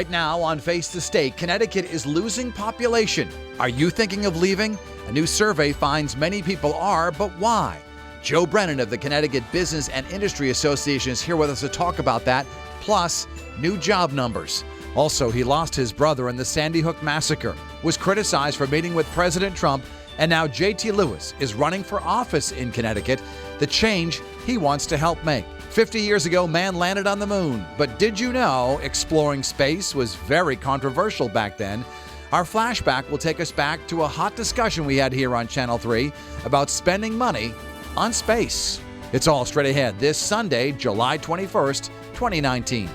Right now on Face the State, Connecticut is losing population. Are you thinking of leaving? A new survey finds many people are, but why? Joe Brennan of the Connecticut Business and Industry Association is here with us to talk about that, plus new job numbers. Also, he lost his brother in the Sandy Hook massacre, was criticized for meeting with President Trump, and now J.T. Lewis is running for office in Connecticut, the change he wants to help make. 50 years ago, man landed on the moon. But did you know exploring space was very controversial back then? Our flashback will take us back to a hot discussion we had here on Channel 3 about spending money on space. It's all straight ahead this Sunday, July 21st, 2019.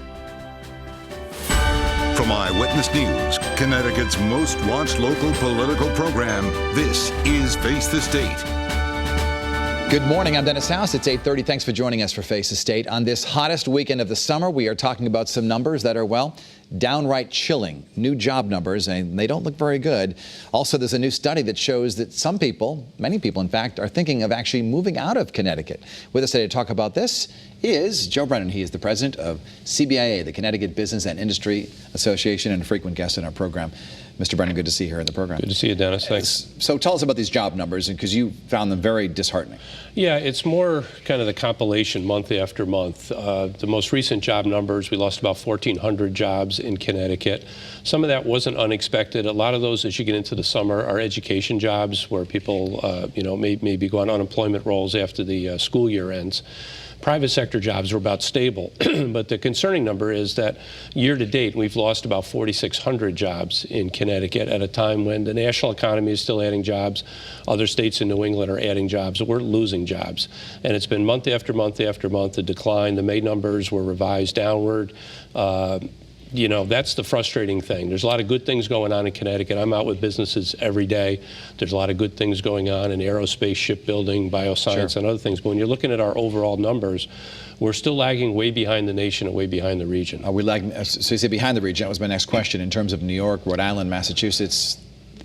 From Eyewitness News, Connecticut's most watched local political program, this is Face the State. Good morning, I'm Dennis House. It's 8:30. Thanks for joining us for Face the State. On this hottest weekend of the summer, we are talking about some numbers that are, well, downright chilling. New job numbers, and they don't look very good. Also, there's a new study that shows that some people, many people in fact, are thinking of actually moving out of Connecticut. With us today to talk about this is Joe Brennan. He is the president of CBIA, the Connecticut Business and Industry Association, and a frequent guest in our program. Mr. Brennan, good to see you here in the program. Good to see you, Dennis. Thanks. So tell us about these job numbers, because you found them very disheartening. Yeah, it's more kind of the compilation month after month. The most recent job numbers, we lost about 1,400 jobs in Connecticut. Some of that wasn't unexpected. A lot of those, as you get into the summer, are education jobs where people, maybe go on unemployment rolls after the school year ends. Private sector jobs were about stable, but the concerning number is that year to date, we've lost about 4,600 jobs in Connecticut at a time when the national economy is still adding jobs. Other states in New England are adding jobs. We're losing jobs. And it's been month after month after month, a decline. The May numbers were revised downward. That's the frustrating thing. There's a lot of good things going on in Connecticut. I'm out with businesses every day. There's a lot of good things going on in aerospace, shipbuilding, bioscience, Sure. and other things. But when you're looking at our overall numbers, we're still lagging way behind the nation and way behind the region. Are we lagging? So you say behind the region. That was my next question. In terms of New York, Rhode Island, Massachusetts,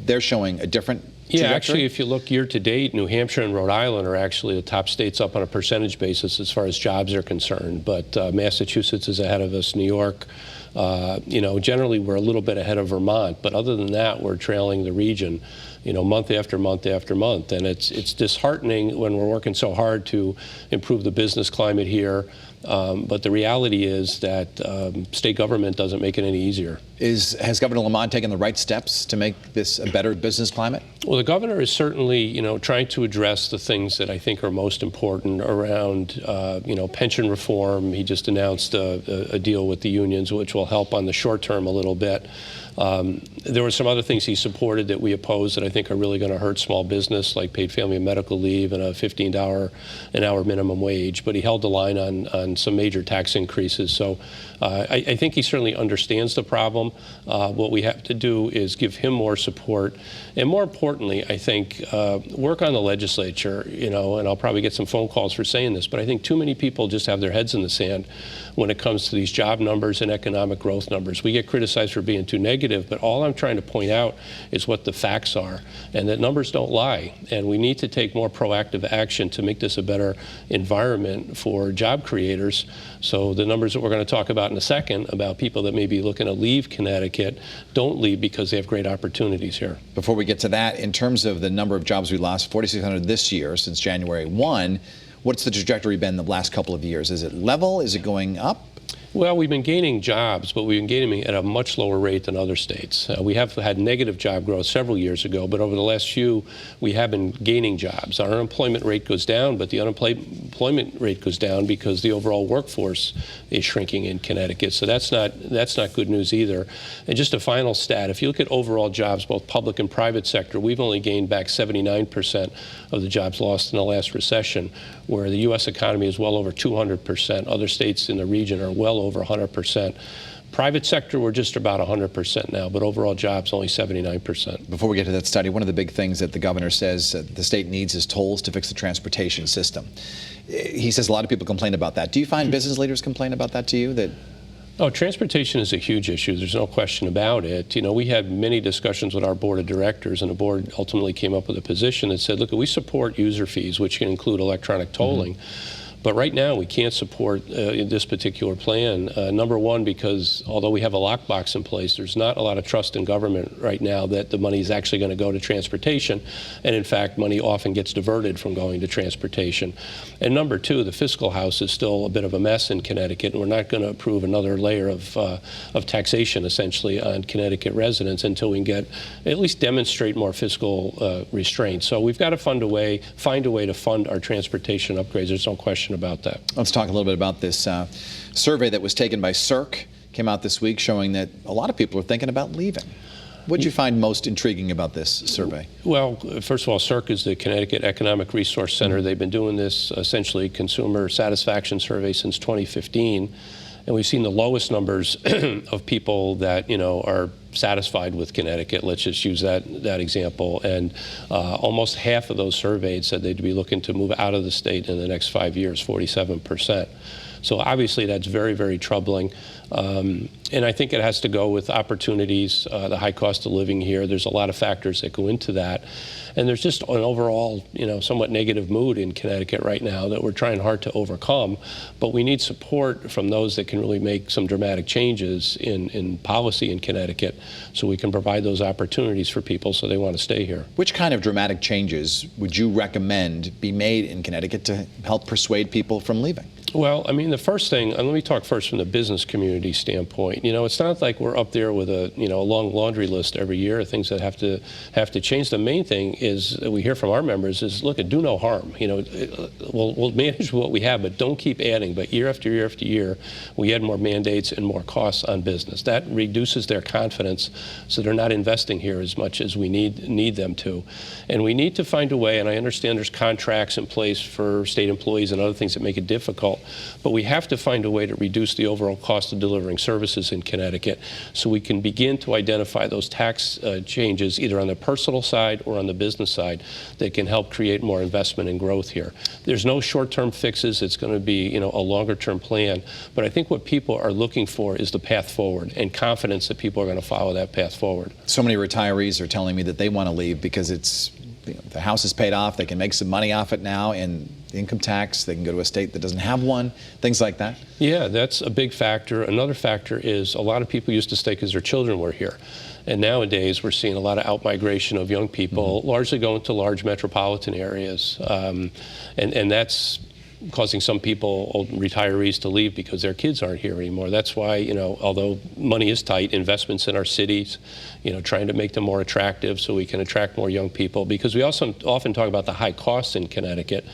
they're showing a different trajectory? Yeah, actually, if you look year to date, New Hampshire and Rhode Island are actually the top states up on a percentage basis as far as jobs are concerned. But Massachusetts is ahead of us. New York, generally we're a little bit ahead of Vermont. But other than that, we're trailing the region, month after month after month. And it's disheartening when we're working so hard to improve the business climate here. But the reality is that state government doesn't make it any easier. Has Governor Lamont taken the right steps to make this a better business climate? Well, the governor is certainly, trying to address the things that I think are most important around, pension reform. He just announced a deal with the unions, which will help on the short term a little bit. There were some other things he supported that we opposed that I think are really going to hurt small business, like paid family and medical leave and a $15 an hour minimum wage. But he held the line on some major tax increases. So I think he certainly understands the problem. What we have to do is give him more support. And more importantly, I think, work on the legislature, and I'll probably get some phone calls for saying this, but I think too many people just have their heads in the sand when it comes to these job numbers and economic growth numbers. We get criticized for being too negative, but all I'm trying to point out is what the facts are, and that numbers don't lie. And we need to take more proactive action to make this a better environment for job creators. So the numbers that we're going to talk about in a second about people that may be looking to leave Connecticut don't leave because they have great opportunities here. Before we get to that, in terms of the number of jobs we lost, 4,600 this year since January 1, what's the trajectory been the last couple of years? Is it level? Is it going up? Well, we've been gaining jobs, but we've been gaining at a much lower rate than other states. We have had negative job growth several years ago, but over the last few, we have been gaining jobs. Our unemployment rate goes down, but the unemployment rate goes down because the overall workforce is shrinking in Connecticut. So that's not good news either. And just a final stat, if you look at overall jobs, both public and private sector, we've only gained back 79% of the jobs lost in the last recession, where the U.S. economy is well over 200%. Other states in the region are well over 100%. Private sector, we're just about 100% now, but overall jobs only 79%. Before we get to that study, one of the big things that the governor says the state needs is tolls to fix the transportation system. He says a lot of people complain about that. Do you find business leaders complain about that to you? Oh, transportation is a huge issue. There's no question about it. We had many discussions with our board of directors, and the board ultimately came up with a position that said, look, we support user fees, which can include electronic tolling. But right now, we can't support this particular plan. Number one, because although we have a lockbox in place, there's not a lot of trust in government right now that the money is actually going to go to transportation. And in fact, money often gets diverted from going to transportation. And number two, the fiscal house is still a bit of a mess in Connecticut, and we're not going to approve another layer of taxation, essentially, on Connecticut residents until we can get, at least demonstrate more fiscal restraint. So we've got to find a way to fund our transportation upgrades. There's no question about that. Let's talk a little bit about this survey that was taken by CERC, came out this week, showing that a lot of people are thinking about leaving. What did you find most intriguing about this survey? Well, first of all, CERC is the Connecticut Economic Resource Center. They've been doing this essentially consumer satisfaction survey since 2015. And we've seen the lowest numbers of people that, are satisfied with Connecticut. Let's just use that example. And almost half of those surveyed said they'd be looking to move out of the state in the next 5 years, 47%. So obviously that's very, very troubling. And I think it has to go with opportunities, the high cost of living here. There's a lot of factors that go into that. And there's just an overall, somewhat negative mood in Connecticut right now that we're trying hard to overcome. But we need support from those that can really make some dramatic changes in policy in Connecticut so we can provide those opportunities for people so they want to stay here. Which kind of dramatic changes would you recommend be made in Connecticut to help persuade people from leaving? Well, I mean, the first thing, and let me talk first from the business community standpoint. It's not like we're up there with a long laundry list every year of things that have to change. The main thing is that we hear from our members is, look, do no harm. We'll manage what we have, but don't keep adding. But year after year after year, we add more mandates and more costs on business. That reduces their confidence, so they're not investing here as much as we need them to. And we need to find a way, and I understand there's contracts in place for state employees and other things that make it difficult, but we have to find a way to reduce the overall cost of delivering services in Connecticut so we can begin to identify those tax changes either on the personal side or on the business side that can help create more investment and growth here. There's no short-term fixes. It's going to be a longer-term plan. But I think what people are looking for is the path forward and confidence that people are going to follow that path forward. So many retirees are telling me that they want to leave because the house is paid off, they can make some money off it now, and income tax, they can go to a state that doesn't have one, things like that. Yeah, that's a big factor. Another factor is a lot of people used to stay because their children were here. And nowadays we're seeing a lot of out-migration of young people, largely going to large metropolitan areas. And that's causing some people, old retirees, to leave because their kids aren't here anymore. That's why, although money is tight, investments in our cities, trying to make them more attractive so we can attract more young people. Because we also often talk about the high costs in Connecticut,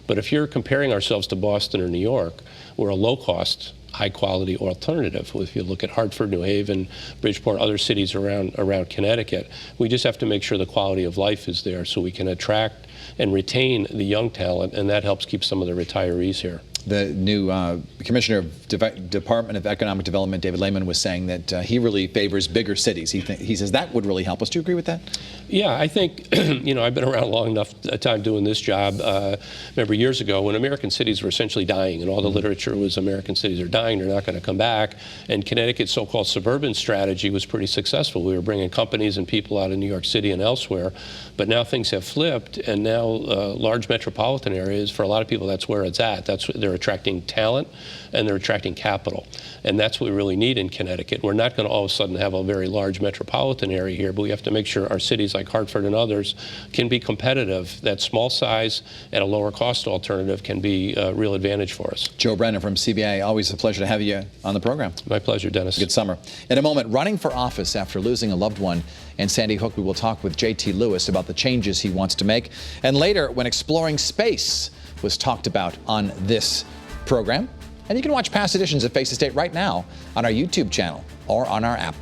but if you're comparing ourselves to Boston or New York, we're a low-cost, high-quality alternative. If you look at Hartford, New Haven, Bridgeport, other cities around Connecticut, we just have to make sure the quality of life is there so we can attract and retain the young talent, and that helps keep some of the retirees here. The new Commissioner of Department of Economic Development, David Lehman, was saying that he really favors bigger cities. He says that would really help us. Do you agree with that? Yeah, I think, I've been around long enough time doing this job. Remember years ago when American cities were essentially dying and all the literature was American cities are dying, they're not going to come back. And Connecticut's so-called suburban strategy was pretty successful. We were bringing companies and people out of New York City and elsewhere. But now things have flipped, and now large metropolitan areas, for a lot of people, that's where it's at. They're attracting talent and they're attracting capital. And that's what we really need in Connecticut. We're not going to all of a sudden have a very large metropolitan area here, but we have to make sure our cities like Hartford and others can be competitive. That small size and a lower cost alternative can be a real advantage for us. Joe Brennan from CBA, always a pleasure to have you on the program. My pleasure, Dennis. Good summer. In a moment, running for office after losing a loved one in Sandy Hook, we will talk with J.T. Lewis about the changes he wants to make. And later, when exploring space was talked about on this program. And you can watch past editions of Face the State right now on our YouTube channel or on our app.